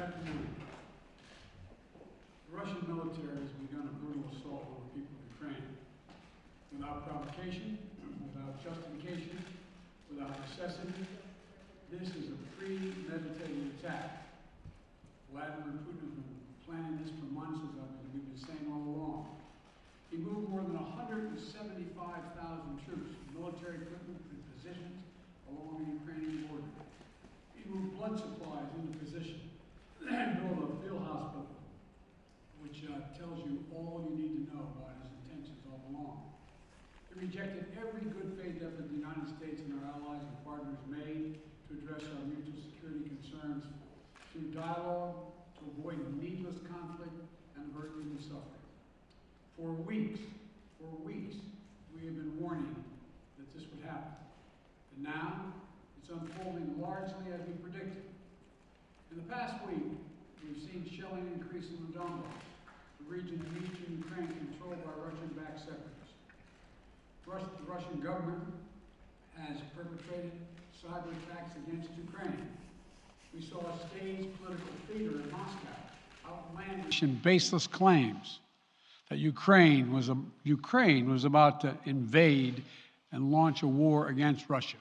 afternoon. The Russian military has begun a brutal assault on the people of Ukraine. Without provocation, without justification, without necessity, this is a premeditated attack. Vladimir Putin has been planning this for months, as we've been saying all along. He moved more than 175,000 troops, military equipment and positions along the Ukrainian border. He moved blood supplies into position and built a field hospital, which tells you all you need to know about his intentions all along. He rejected every good faith effort the United States and our allies and partners made to address our mutual security concerns through dialogue, to avoid needless conflict and avert human suffering. For weeks, we have been warning that this would happen. And now, it's unfolding largely as we predicted. In the past week, we've seen shelling increase in the Donbass, the region of eastern Ukraine controlled by Russian-backed separatists. The Russian government has perpetrated cyber attacks against Ukraine. We saw a staged political theater in Moscow, outlandish and baseless claims that Ukraine was about to invade and launch a war against Russia,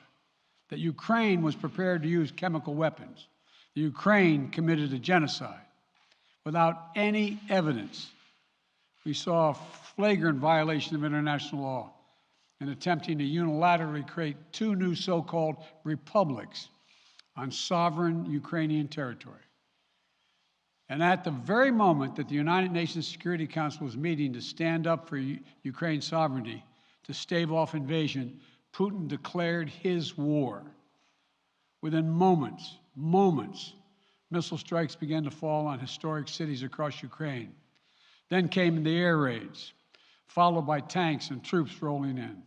that Ukraine was prepared to use chemical weapons, that Ukraine committed a genocide. Without any evidence, we saw a flagrant violation of international law in attempting to unilaterally create two new so-called republics on sovereign Ukrainian territory. And at the very moment that the United Nations Security Council was meeting to stand up for Ukraine's sovereignty, to stave off invasion, Putin declared his war. Within moments, missile strikes began to fall on historic cities across Ukraine. Then came the air raids, followed by tanks and troops rolling in.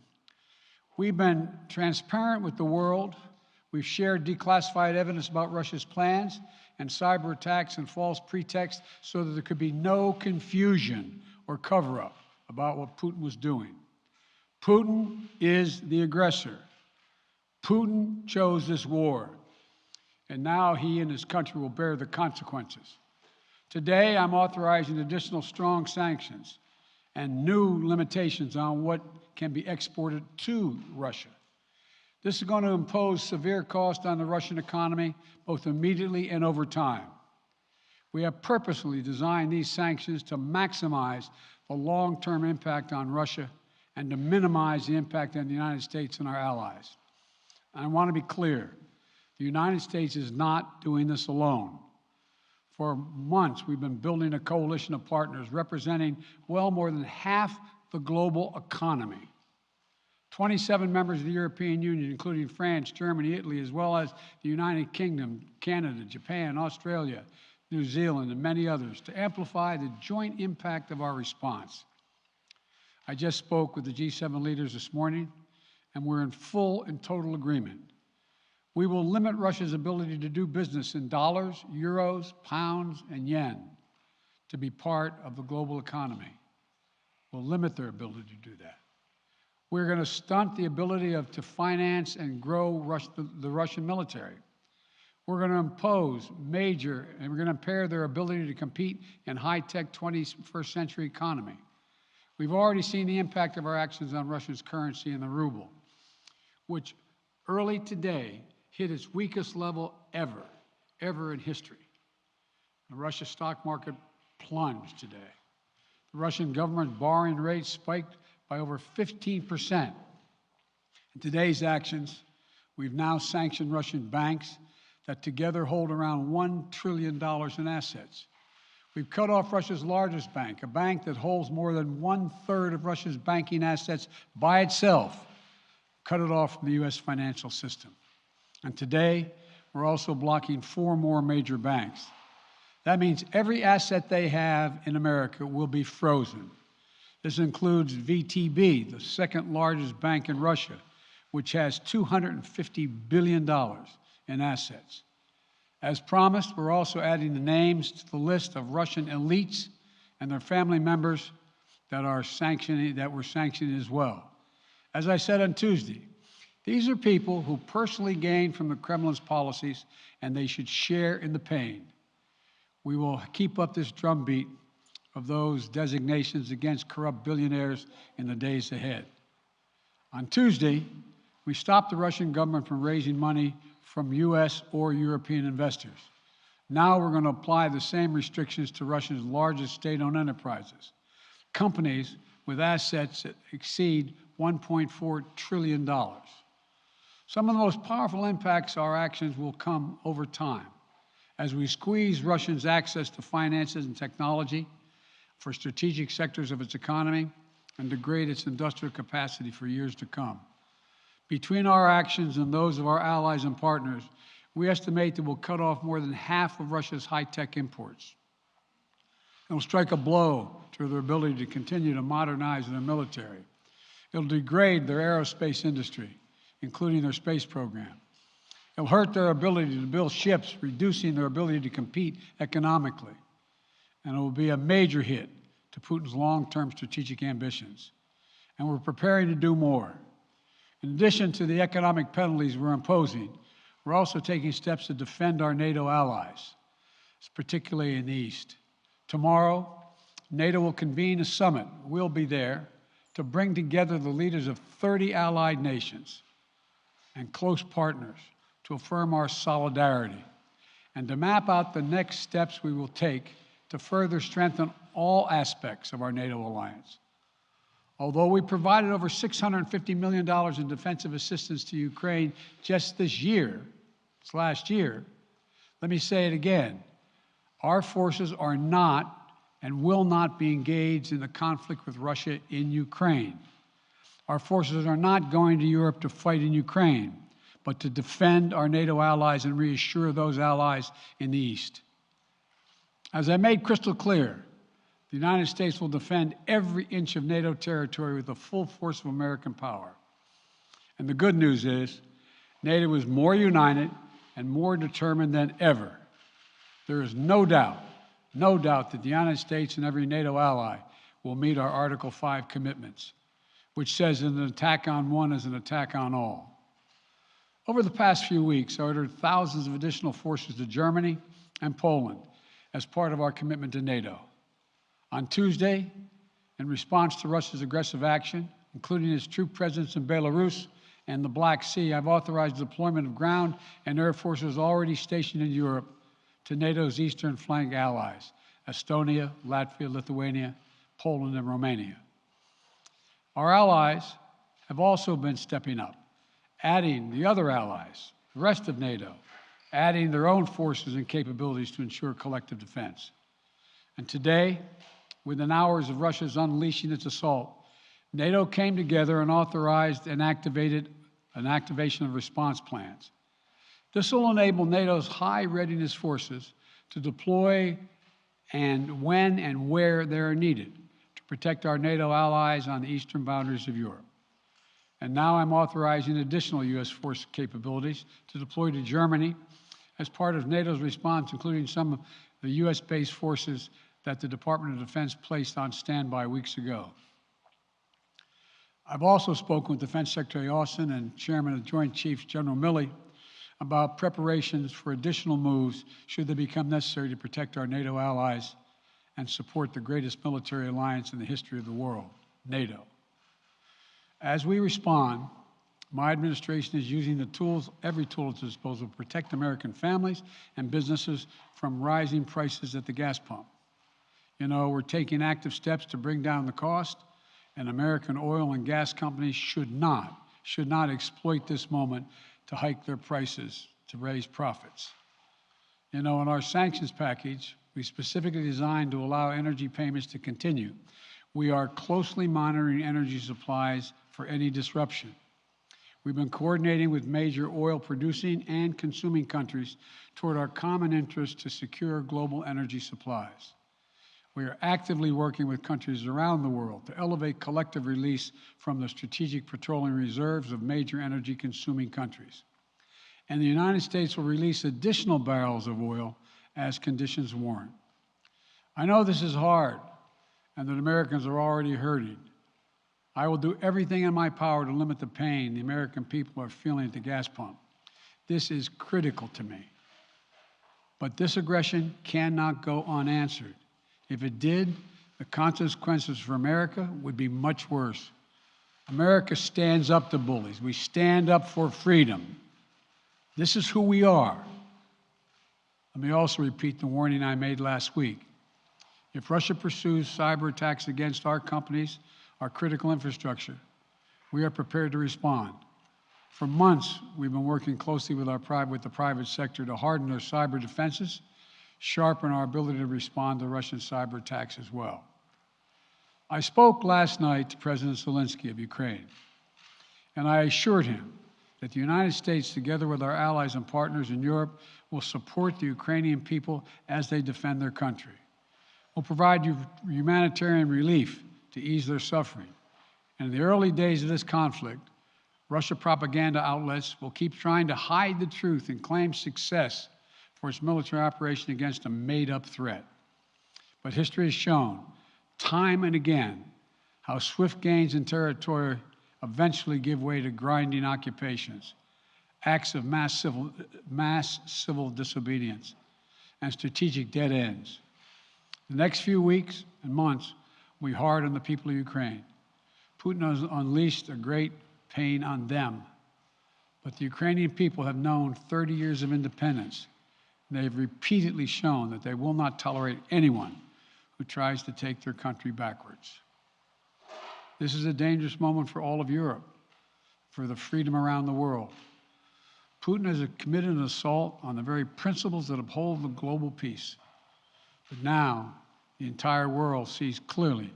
We've been transparent with the world. We've shared declassified evidence about Russia's plans and cyber attacks and false pretexts so that there could be no confusion or cover-up about what Putin was doing. Putin is the aggressor. Putin chose this war, and now he and his country will bear the consequences. Today, I'm authorizing additional strong sanctions and new limitations on what can be exported to Russia. This is going to impose severe cost on the Russian economy, both immediately and over time. We have purposely designed these sanctions to maximize the long-term impact on Russia and to minimize the impact on the United States and our allies. I want to be clear, the United States is not doing this alone. For months, we've been building a coalition of partners representing well more than half the global economy. 27 members of the European Union, including France, Germany, Italy, as well as the United Kingdom, Canada, Japan, Australia, New Zealand, and many others, to amplify the joint impact of our response. I just spoke with the G7 leaders this morning, and we're in full and total agreement. We will limit Russia's ability to do business in dollars, euros, pounds, and yen to be part of the global economy. We'll limit their ability to do that. We're going to stunt the ability to finance and grow the Russian military. We're going to impose and we're going to impair their ability to compete in high-tech 21st century economy. We've already seen the impact of our actions on Russia's currency and the ruble, which early today hit its weakest level ever in history. The Russia stock market plunged today. The Russian government borrowing rate spiked by over 15%. In today's actions, we've now sanctioned Russian banks that together hold around $1 trillion in assets. We've cut off Russia's largest bank, a bank that holds more than 1/3 of Russia's banking assets by itself, cut it off from the U.S. financial system. And today, we're also blocking 4 more major banks. That means every asset they have in America will be frozen. This includes VTB, the second largest bank in Russia, which has $250 billion in assets. As promised, we're also adding the names to the list of Russian elites and their family members that we're sanctioning as well. As I said on Tuesday, these are people who personally gain from the Kremlin's policies, and they should share in the pain. we will keep up this drumbeat of those designations against corrupt billionaires in the days ahead. On Tuesday, we stopped the Russian government from raising money from U.S. or European investors. Now we're going to apply the same restrictions to Russia's largest state-owned enterprises, companies with assets that exceed $1.4 trillion. Some of the most powerful impacts of our actions will come over time as we squeeze Russia's access to finances and technology for strategic sectors of its economy and degrade its industrial capacity for years to come. Between our actions and those of our allies and partners, we estimate that we'll cut off more than half of Russia's high-tech imports. It will strike a blow to their ability to continue to modernize their military. It will degrade their aerospace industry, including their space program. It will hurt their ability to build ships, reducing their ability to compete economically. And it will be a major hit to Putin's long-term strategic ambitions. And we're preparing to do more. In addition to the economic penalties we're imposing, we're also taking steps to defend our NATO allies, particularly in the East. Tomorrow, NATO will convene a summit. We'll be there to bring together the leaders of 30 allied nations and close partners to affirm our solidarity and to map out the next steps we will take to further strengthen all aspects of our NATO alliance. Although we provided over $650 million in defensive assistance to Ukraine just this last year, let me say it again. Our forces are not and will not be engaged in the conflict with Russia in Ukraine. Our forces are not going to Europe to fight in Ukraine, but to defend our NATO allies and reassure those allies in the East. As I made crystal clear, the United States will defend every inch of NATO territory with the full force of American power. And the good news is, NATO is more united and more determined than ever. There is no doubt that the United States and every NATO ally will meet our Article 5 commitments, which says that an attack on one is an attack on all. Over the past few weeks, I ordered thousands of additional forces to Germany and Poland as part of our commitment to NATO. On Tuesday, in response to Russia's aggressive action, including its troop presence in Belarus and the Black Sea, I've authorized the deployment of ground and air forces already stationed in Europe to NATO's eastern flank allies, Estonia, Latvia, Lithuania, Poland, and Romania. Our allies have also been stepping up, adding the other allies, the rest of NATO, adding their own forces and capabilities to ensure collective defense. And today, within hours of Russia's unleashing its assault, NATO came together and authorized and activated an activation of response plans. This will enable NATO's high readiness forces to deploy and when and where they are needed to protect our NATO allies on the eastern boundaries of Europe. And now I'm authorizing additional U.S. force capabilities to deploy to Germany as part of NATO's response, including some of the U.S.-based forces that the Department of Defense placed on standby weeks ago. I've also spoken with Defense Secretary Austin and Chairman of the Joint Chiefs, General Milley, about preparations for additional moves should they become necessary to protect our NATO allies and support the greatest military alliance in the history of the world, NATO. As we respond, my administration is using the tools, every tool at its disposal, to protect American families and businesses from rising prices at the gas pump. You know, we're taking active steps to bring down the cost, and American oil and gas companies should not exploit this moment to hike their prices to raise profits. You know, in our sanctions package, we specifically designed to allow energy payments to continue. We are closely monitoring energy supplies for any disruption. We've been coordinating with major oil-producing and consuming countries toward our common interest to secure global energy supplies. We are actively working with countries around the world to elevate collective release from the strategic petroleum reserves of major energy-consuming countries. And the United States will release additional barrels of oil as conditions warrant. I know this is hard and that Americans are already hurting. I will do everything in my power to limit the pain the American people are feeling at the gas pump. This is critical to me. But this aggression cannot go unanswered. If it did, the consequences for America would be much worse. America stands up to bullies. We stand up for freedom. This is who we are. Let me also repeat the warning I made last week. If Russia pursues cyber attacks against our companies, our critical infrastructure, we are prepared to respond. For months, we've been working closely with the private sector to harden their cyber defenses, sharpen our ability to respond to Russian cyber attacks as well. I spoke last night to President Zelensky of Ukraine, and I assured him that the United States, together with our allies and partners in Europe, will support the Ukrainian people as they defend their country. We'll provide humanitarian relief to ease their suffering. And in the early days of this conflict, Russia propaganda outlets will keep trying to hide the truth and claim success for its military operation against a made-up threat. But history has shown, time and again, how swift gains in territory eventually give way to grinding occupations, acts of mass civil disobedience, and strategic dead ends. The next few weeks and months will be hard on the people of Ukraine. Putin has unleashed a great pain on them, but the Ukrainian people have known 30 years of independence, and they have repeatedly shown that they will not tolerate anyone who tries to take their country backwards. This is a dangerous moment for all of Europe, for the freedom around the world. Putin has committed an assault on the very principles that uphold the global peace. But now, the entire world sees clearly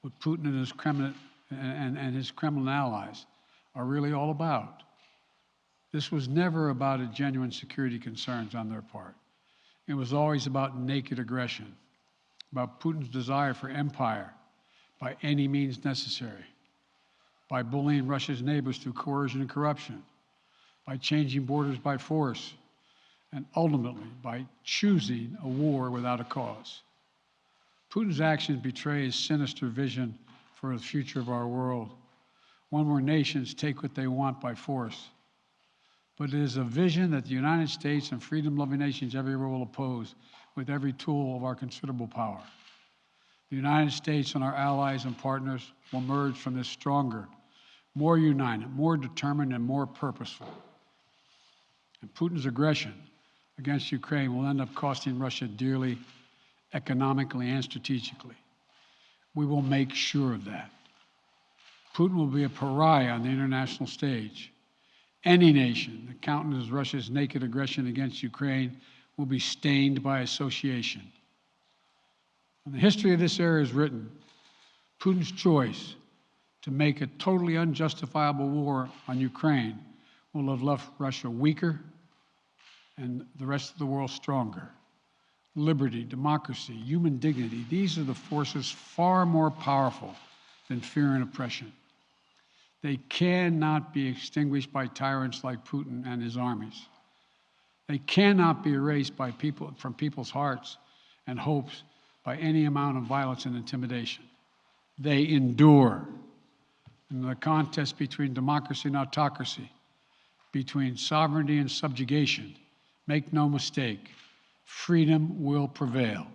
what Putin and his Kremlin allies are really all about. This was never about a genuine security concerns on their part. It was always about naked aggression, about Putin's desire for empire by any means necessary, by bullying Russia's neighbors through coercion and corruption, by changing borders by force, and ultimately by choosing a war without a cause. Putin's actions betray his sinister vision for the future of our world, one where nations take what they want by force. But it is a vision that the United States and freedom-loving nations everywhere will oppose with every tool of our considerable power. The United States and our allies and partners will emerge from this stronger, more united, more determined, and more purposeful. And Putin's aggression against Ukraine will end up costing Russia dearly, economically and strategically. We will make sure of that. Putin will be a pariah on the international stage. Any nation that countenances Russia's naked aggression against Ukraine will be stained by association. When the history of this era is written, Putin's choice to make a totally unjustifiable war on Ukraine will have left Russia weaker and the rest of the world stronger. Liberty, democracy, human dignity, these are the forces far more powerful than fear and oppression. They cannot be extinguished by tyrants like Putin and his armies. They cannot be erased by from people's hearts and hopes by any amount of violence and intimidation. They endure. In the contest between democracy and autocracy, between sovereignty and subjugation, make no mistake, freedom will prevail.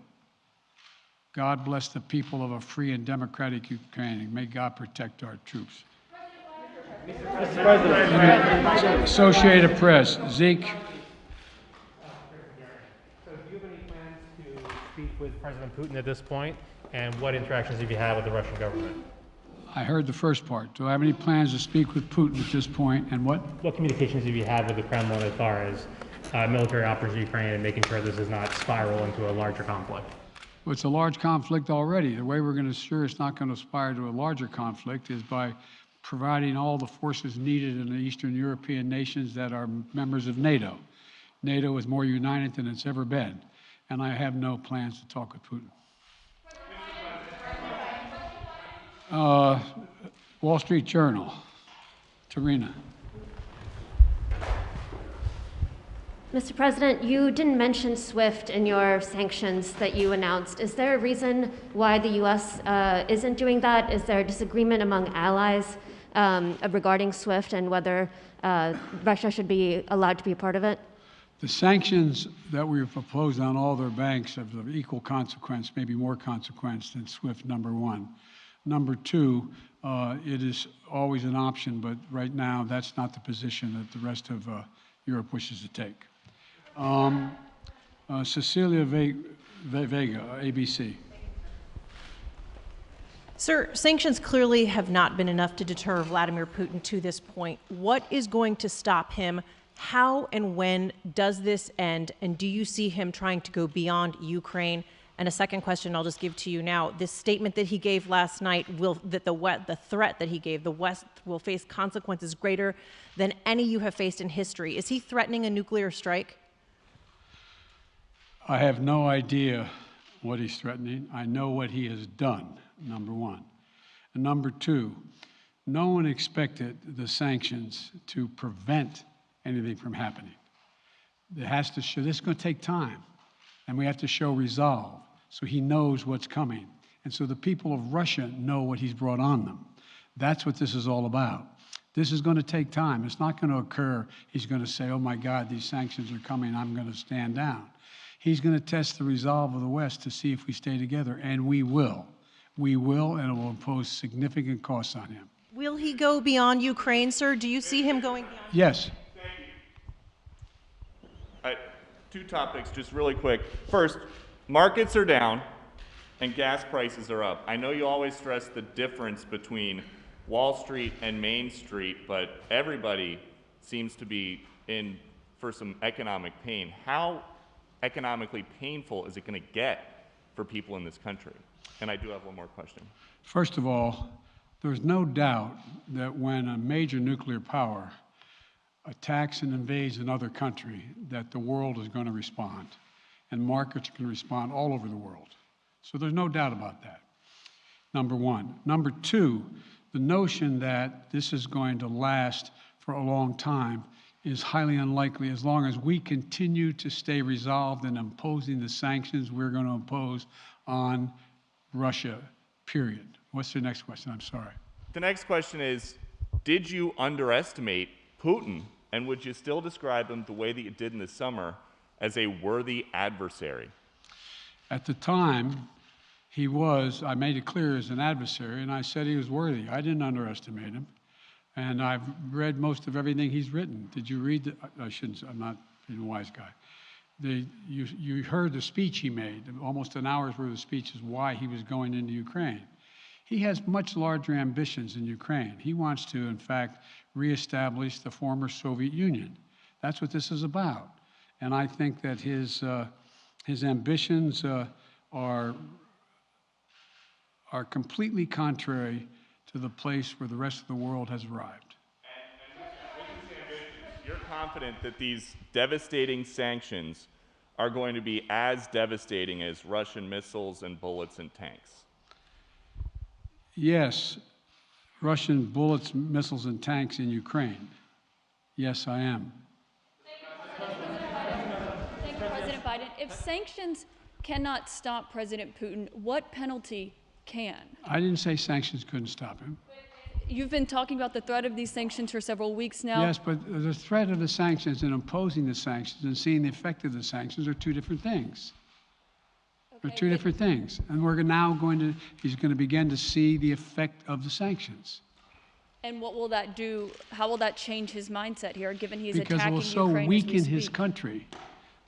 God bless the people of a free and democratic Ukraine, and may God protect our troops. Mr. President. Associated Press, Zeke. So do you have any plans to speak with President Putin at this point? And what interactions have you had with the Russian government? I heard the first part. Do I have any plans to speak with Putin at this point, and what? What communications have you had with the Kremlin as far as military operations in Ukraine and making sure this does not spiral into a larger conflict? Well, it's a large conflict already. The way we're going to ensure it's not going to aspire to a larger conflict is by providing all the forces needed in the Eastern European nations that are members of NATO. NATO is more united than it's ever been, and I have no plans to talk with Putin. Wall Street Journal, Tarina. Mr. President, you didn't mention SWIFT in your sanctions that you announced. Is there a reason why the U.S. Isn't doing that? Is there a disagreement among allies regarding SWIFT and whether Russia should be allowed to be a part of it? The sanctions that we've proposed on all their banks are of equal consequence, maybe more consequence than SWIFT, number one. Number two, it is always an option, but right now that's not the position that the rest of Europe wishes to take. Cecilia Vega, ABC. Sir, sanctions clearly have not been enough to deter Vladimir Putin to this point. What is going to stop him? How and when does this end? And do you see him trying to go beyond Ukraine? And a second question I'll just give to you now. This statement that he gave last night, the threat that he gave, the West will face consequences greater than any you have faced in history. Is he threatening a nuclear strike? I have no idea what he's threatening. I know what he has done, number one. And number two, no one expected the sanctions to prevent anything from happening. It has to show, this is going to take time, and we have to show resolve so he knows what's coming. And so the people of Russia know what he's brought on them. That's what this is all about. This is going to take time. It's not going to occur, he's going to say, oh my God, these sanctions are coming, I'm going to stand down. He's going to test the resolve of the West to see if we stay together, and we will. We will, and it will impose significant costs on him. Will he go beyond Ukraine, sir? Do you see him going beyond? Yes. Two topics, just really quick. First, markets are down and gas prices are up. I know you always stress the difference between Wall Street and Main Street, but everybody seems to be in for some economic pain. How economically painful is it going to get for people in this country? And I do have one more question. First of all, there's no doubt that when a major nuclear power attacks and invades another country, that the world is going to respond, and markets can respond all over the world. So there's no doubt about that, number one. Number two, the notion that this is going to last for a long time is highly unlikely as long as we continue to stay resolved in imposing the sanctions we're going to impose on Russia, period. What's the next question? I'm sorry. The next question is, did you underestimate Putin, and would you still describe him the way that you did in the summer as a worthy adversary? At the time, he was, I made it clear, as an adversary, and I said he was worthy. I didn't underestimate him. And I've read most of everything he's written. Did you read I shouldn't, I'm not being a wise guy. You heard the speech he made, almost an hour's worth of speech is why he was going into Ukraine. He has much larger ambitions in Ukraine. He wants to, in fact, reestablish the former Soviet Union. That's what this is about. And I think that his ambitions are completely contrary to the place where the rest of the world has arrived. And with these ambitions, you're confident that these devastating sanctions are going to be as devastating as Russian missiles and bullets and tanks? Yes, Russian bullets, missiles, and tanks in Ukraine. Yes, I am. Thank you, President Biden. If sanctions cannot stop President Putin, what penalty can? I didn't say sanctions couldn't stop him. You've been talking about the threat of these sanctions for several weeks now. Yes, but the threat of the sanctions and imposing the sanctions and seeing the effect of the sanctions are two different things. They're two different things. And we're now he's going to begin to see the effect of the sanctions. And what will that do? How will that change his mindset here, given he's because attacking it will so Ukraine weaken as we his speak? country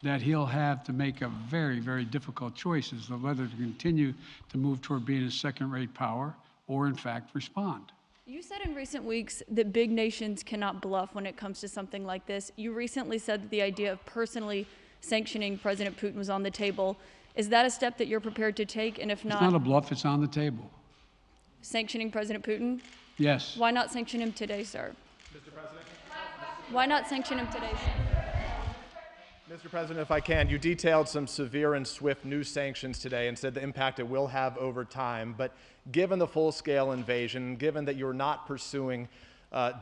that he'll have to make a very, very difficult choices of whether to continue to move toward being a second-rate power or, in fact, respond. You said in recent weeks that big nations cannot bluff when it comes to something like this. You recently said that the idea of personally sanctioning President Putin was on the table. Is that a step that you're prepared to take? And if not, it's not a bluff, it's on the table. Sanctioning President Putin? Yes. Why not sanction him today, sir? Mr. President? Why not sanction him today, sir? Mr. President, if I can, you detailed some severe and swift new sanctions today and said the impact it will have over time. But given the full-scale invasion, given that you're not pursuing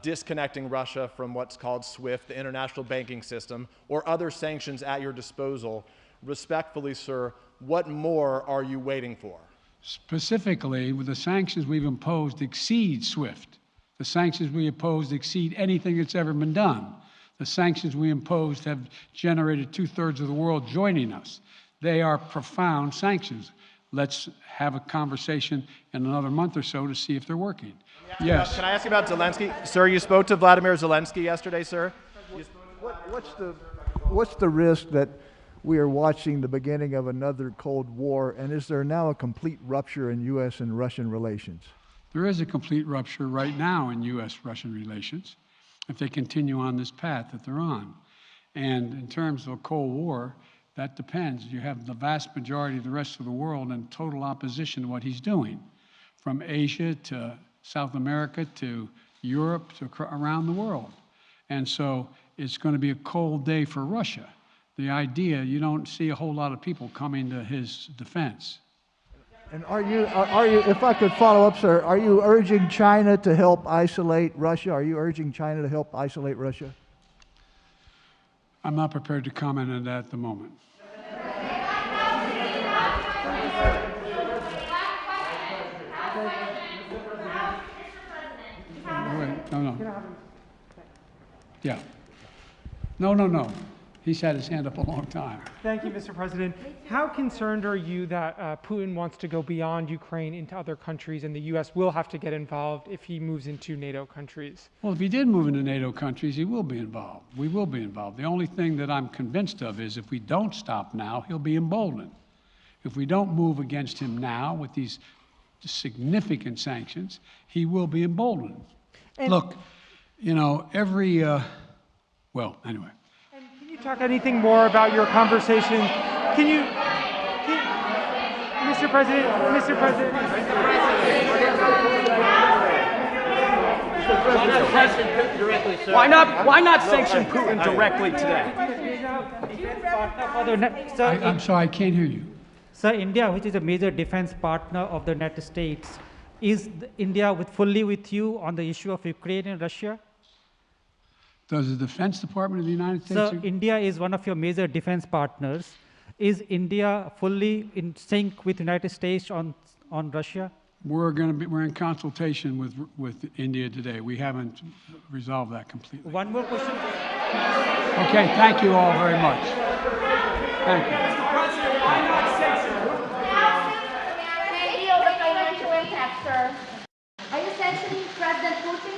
disconnecting Russia from what's called SWIFT, the international banking system, or other sanctions at your disposal, respectfully, sir, what more are you waiting for? Specifically, with the sanctions we've imposed exceed SWIFT. The sanctions we imposed exceed anything that's ever been done. The sanctions we imposed have generated 2/3 of the world joining us. They are profound sanctions. Let's have a conversation in another month or so to see if they're working. Yes. Can I ask you about Zelensky? Sir, you spoke to Vladimir Zelensky yesterday, sir? What's the risk that we are watching the beginning of another Cold War, and is there now a complete rupture in U.S. and Russian relations? There is a complete rupture right now in U.S.-Russian relations if they continue on this path that they're on. And in terms of a Cold War, that depends. You have the vast majority of the rest of the world in total opposition to what he's doing, from Asia to South America to Europe to around the world. And so it's going to be a cold day for Russia. The idea, you don't see a whole lot of people coming to his defense. And are you, if I could follow up, sir, are you urging China to help isolate Russia? Are you urging China to help isolate Russia? I'm not prepared to comment on that at the moment. Wait, no. Yeah. No. He's had his hand up a long time. Thank you, Mr. President. How concerned are you that Putin wants to go beyond Ukraine into other countries, and the U.S. will have to get involved if he moves into NATO countries? Well, if he did move into NATO countries, he will be involved. We will be involved. The only thing that I'm convinced of is if we don't stop now, he'll be emboldened. If we don't move against him now with these significant sanctions, he will be emboldened. And look, you know, well, anyway. Can you talk anything more about your conversation? Mr. President. Why not sanction Putin directly today? I'm sorry, I can't hear you. Sir, India, which is a major defense partner of the United States, is India fully with you on the issue of Ukraine and Russia? Does the Defense Department of the United States? Sir, India is one of your major defense partners. Is India fully in sync with the United States on Russia? We're in consultation with India today. We haven't resolved that completely. One more question. Okay, thank you all very much. Thank you. May yield the financial impact, sir. Are you sanctioning President Putin?